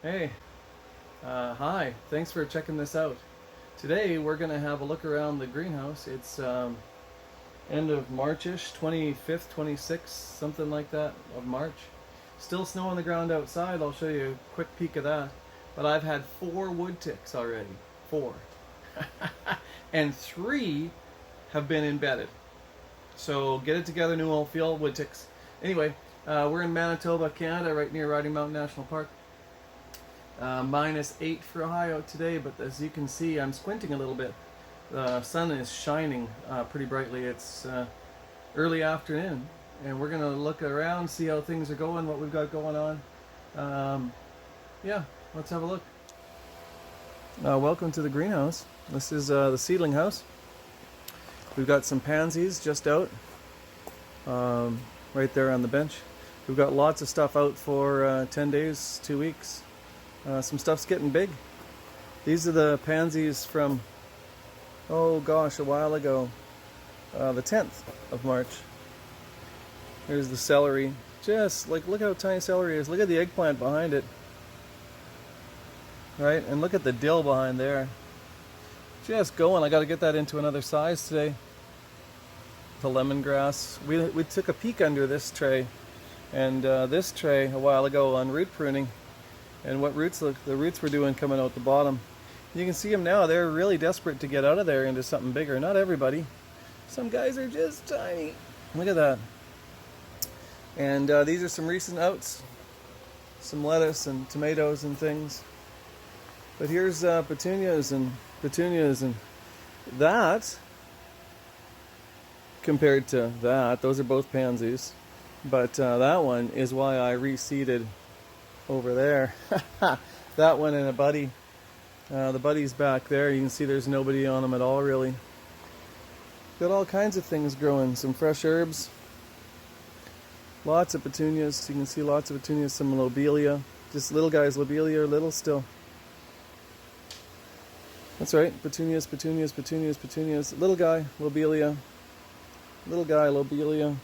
Hey, hi, thanks for checking this out. Today we're going to have a look around the greenhouse. It's end of Marchish, 25th, 26th, something like that of March. Still snow on the ground outside. I'll show you a quick peek of that. But I've had 4 wood ticks already. 4. And 3 have been embedded. So get it together, new old field wood ticks. Anyway, we're in Manitoba, Canada, right near Riding Mountain National Park. -8 for Ohio today, but as you can see, I'm squinting a little bit. The sun is shining pretty brightly. It's early afternoon, and we're going to look around, see how things are going, what we've got going on. Yeah, let's have a look. Welcome to the greenhouse. This is the seedling house. We've got some pansies just out, right there on the bench. We've got lots of stuff out for 10 days, 2 weeks. Some stuff's getting big. These are the pansies from, oh gosh, a while ago. The 10th of March. Here's the celery. Just like, look how tiny celery is. Look at the eggplant behind it. Right? And look at the dill behind there. Just going. I got to get that into another size today. The lemongrass. We took a peek under this tray. And this tray a while ago on root pruning. And what roots, look, the roots were doing coming out the bottom. You can see them now. They're really desperate to get out of there into something bigger. Not everybody. Some guys are just tiny. Look at that. And these are some recent outs. Some lettuce and tomatoes and things. But here's petunias and that, compared to that, those are both pansies. But that one is why I reseeded over there. That one and a buddy. The buddy's back there. You can see there's nobody on them at all, really. Got all kinds of things growing. Some fresh herbs. Lots of petunias. You can see lots of petunias. Some lobelia. Just little guys. Lobelia are little still. That's right. Petunias, petunias, petunias, petunias. Little guy. Lobelia. Little guy. Lobelia.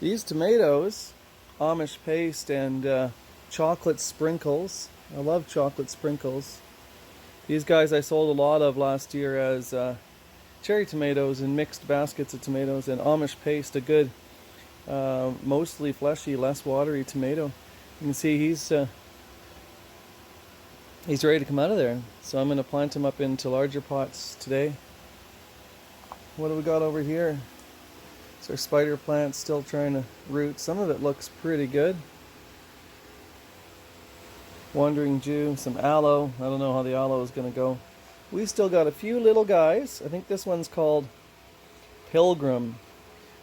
These tomatoes, Amish paste and chocolate sprinkles. I love chocolate sprinkles. These guys I sold a lot of last year as cherry tomatoes in mixed baskets of tomatoes, and Amish paste, a good, mostly fleshy, less watery tomato. You can see he's ready to come out of there. So I'm going to plant him up into larger pots today. What do we got over here? It's our spider plant, still trying to root. Some of it looks pretty good. Wandering Jew, some aloe. I don't know how the aloe is going to go. We still got a few little guys. I think this one's called Pilgrim.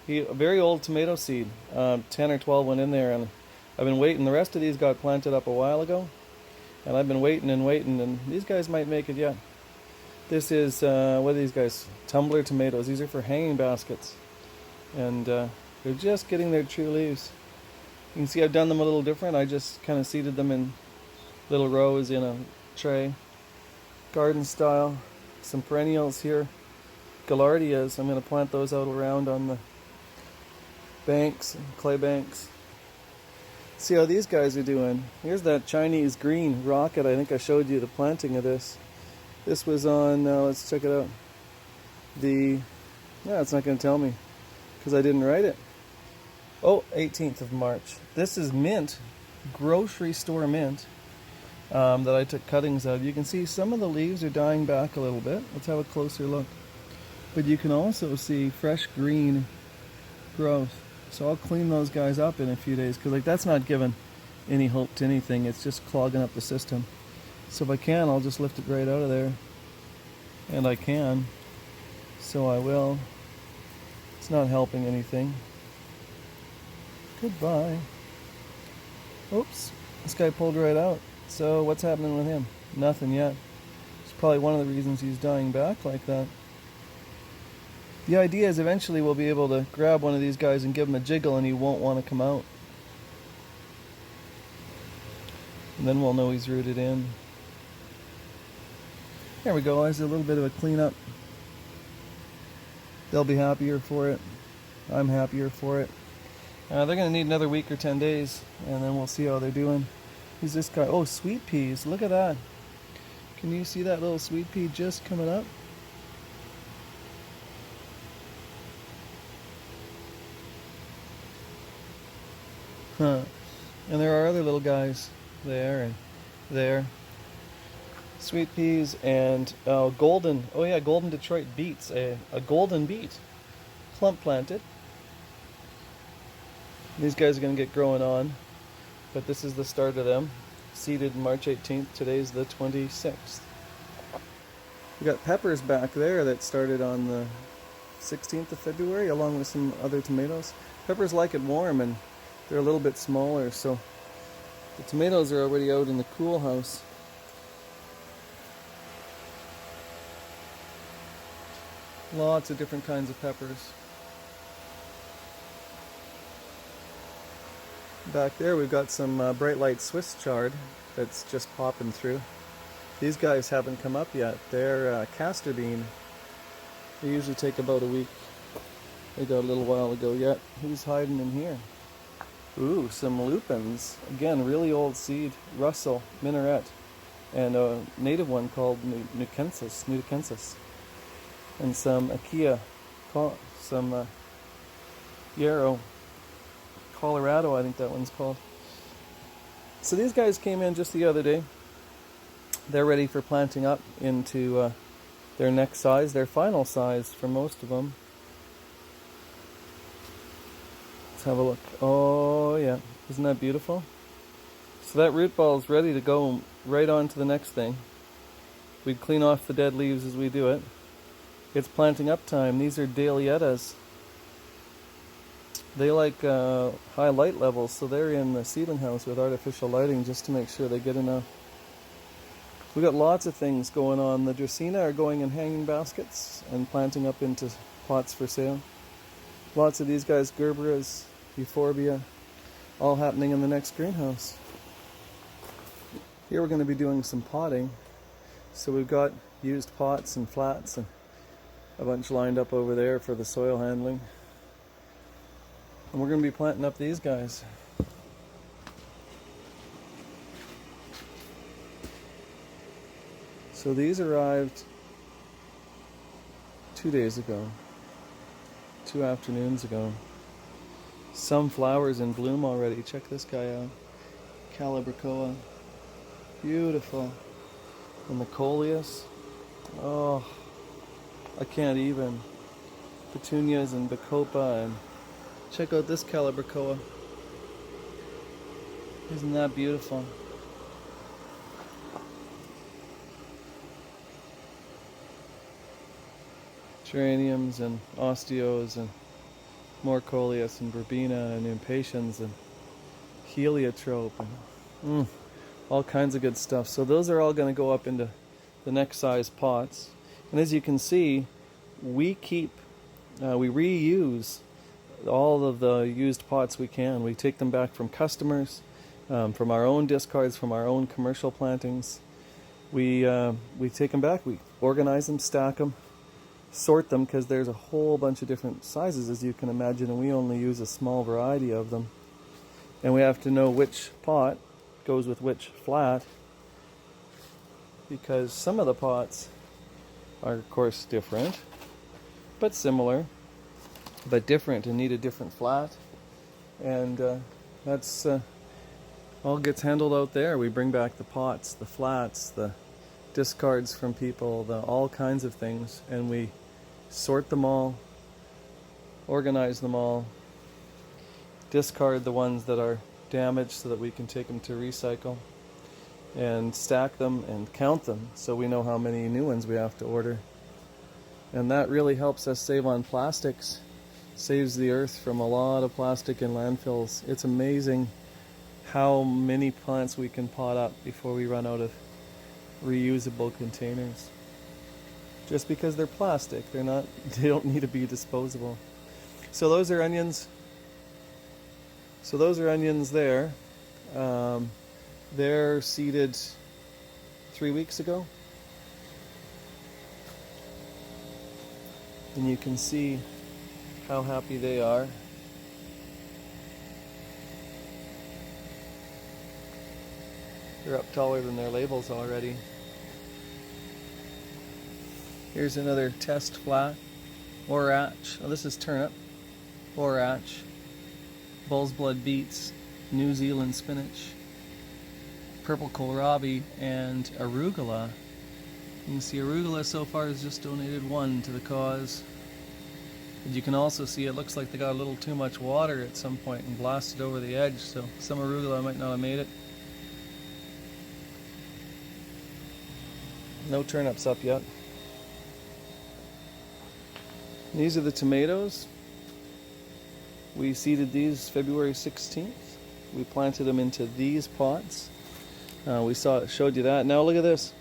A very old tomato seed. 10 or 12 went in there, and I've been waiting. The rest of these got planted up a while ago, and I've been waiting and waiting, and these guys might make it yet. This is, what are these guys? Tumbler tomatoes. These are for hanging baskets, and they're just getting their true leaves. You can see I've done them a little different. I just kind of seeded them in little rows in a tray. Garden style. Some perennials here. Gaillardias. I'm going to plant those out around on the banks, clay banks. See how these guys are doing. Here's that Chinese green rocket. I think I showed you the planting of this. This was on, let's check it out. It's not going to tell me because I didn't write it. Oh, 18th of March. This is mint, grocery store mint. That I took cuttings of. You can see some of the leaves are dying back a little bit. Let's have a closer look. But you can also see fresh green growth. So I'll clean those guys up in a few days, because that's not giving any hope to anything. It's just clogging up the system. So if I can, I'll just lift it right out of there. And I can. So I will. It's not helping anything. Goodbye. Oops. This guy pulled right out. So what's happening with him? Nothing yet. It's probably one of the reasons he's dying back like that. The idea is eventually we'll be able to grab one of these guys and give him a jiggle, and he won't want to come out. And then we'll know he's rooted in. There we go. There's a little bit of a cleanup. They'll be happier for it. I'm happier for it. They're going to need another week or 10 days, and then we'll see how they're doing. Who's this guy? Oh, sweet peas. Look at that. Can you see that little sweet pea just coming up? Huh. And there are other little guys there and there. Sweet peas and golden. Oh yeah, golden Detroit beets. A golden beet. Clump planted. These guys are going to get growing on. But this is the start of them. Seeded March 18th. Today's the 26th. We got peppers back there that started on the 16th of February along with some other tomatoes. Peppers like it warm and they're a little bit smaller, so the tomatoes are already out in the cool house. Lots of different kinds of peppers. Back there we've got some bright light Swiss chard that's just popping through. These guys haven't come up yet. They're castor bean. They usually take about a week. They got a little while ago yet. Who's hiding in here? Ooh, some lupins. Again, really old seed. Russell, minaret, and a native one called nucensis. And some akia, some yarrow, Colorado, I think that one's called. So these guys came in just the other day. They're ready for planting up into their next size, their final size for most of them. Let's have a look. Oh yeah, isn't that beautiful? So that root ball is ready to go right on to the next thing. We'd clean off the dead leaves as we do it. It's planting up time. These are Dahlias. They like high light levels, so they're in the seedling house with artificial lighting just to make sure they get enough. We got lots of things going on. The Dracaena are going in hanging baskets and planting up into pots for sale. Lots of these guys, Gerberas, Euphorbia, all happening in the next greenhouse. Here we're going to be doing some potting. So we've got used pots and flats and a bunch lined up over there for the soil handling. And we're going to be planting up these guys. So these arrived 2 days ago, 2 afternoons ago. Some flowers in bloom already. Check this guy out. Calibrachoa. Beautiful. And the coleus. Oh, I can't even. Petunias and bacopa, and check out this Calibrachoa. Isn't that beautiful? Geraniums and osteos and more coleus and verbena and impatiens and heliotrope and all kinds of good stuff. So those are all going to go up into the next size pots. And as you can see, we reuse all of the used pots we can. We take them back from customers, from our own discards, from our own commercial plantings. We take them back, we organize them, stack them, sort them, because there's a whole bunch of different sizes, as you can imagine, and we only use a small variety of them. And we have to know which pot goes with which flat, because some of the pots are, of course, different, but similar, but different and need a different flat. And that's all gets handled out there. We bring back the pots, the flats, the discards from people, all kinds of things, and we sort them all, organize them all, discard the ones that are damaged so that we can take them to recycle, and stack them and count them so we know how many new ones we have to order. And that really helps us save on plastics, saves the earth from a lot of plastic in landfills. It's amazing how many plants we can pot up before we run out of reusable containers. Just because they're plastic, they don't need to be disposable. So those are onions. So those are onions there. They're seeded 3 weeks ago. And you can see how happy they are. They're up taller than their labels already. Here's another test flat. Borage. Oh, this is turnip. Borage. Bull's blood beets. New Zealand spinach. Purple kohlrabi and arugula. You can see arugula so far has just donated 1 to the cause. But you can also see it looks like they got a little too much water at some point and blasted over the edge, so some arugula might not have made it. No turnips up yet. These are the tomatoes. We seeded these February 16th. We planted them into these pots. Showed you that. Now look at this.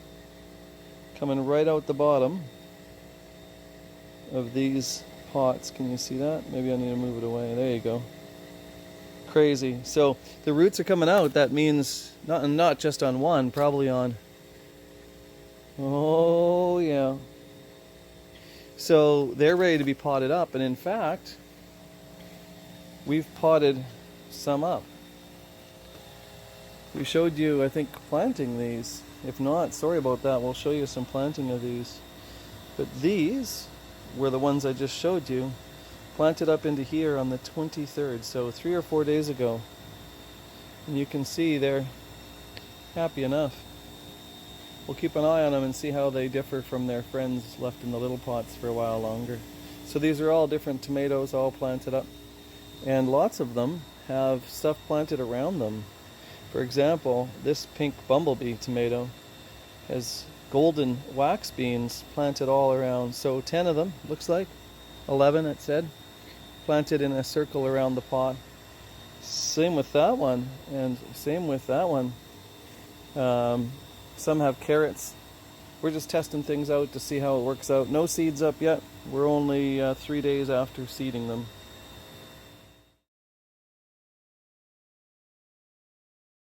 Coming right out the bottom of these pots. Can you see that? Maybe I need to move it away. There you go. Crazy. So the roots are coming out. That means not just on one, probably on. Oh yeah. So they're ready to be potted up, and in fact, we've potted some up. We showed you, I think, planting these. If not, sorry about that. We'll show you some planting of these. But these were the ones I just showed you, planted up into here on the 23rd, so 3 or 4 days ago. And you can see they're happy enough. We'll keep an eye on them and see how they differ from their friends left in the little pots for a while longer. So these are all different tomatoes, all planted up. And lots of them have stuff planted around them. For example, this pink bumblebee tomato has golden wax beans planted all around. So 10 of them, looks like. 11 it said. Planted in a circle around the pot. Same with that one, and same with that one. Some have carrots. We're just testing things out to see how it works out. No seeds up yet. We're only 3 days after seeding them.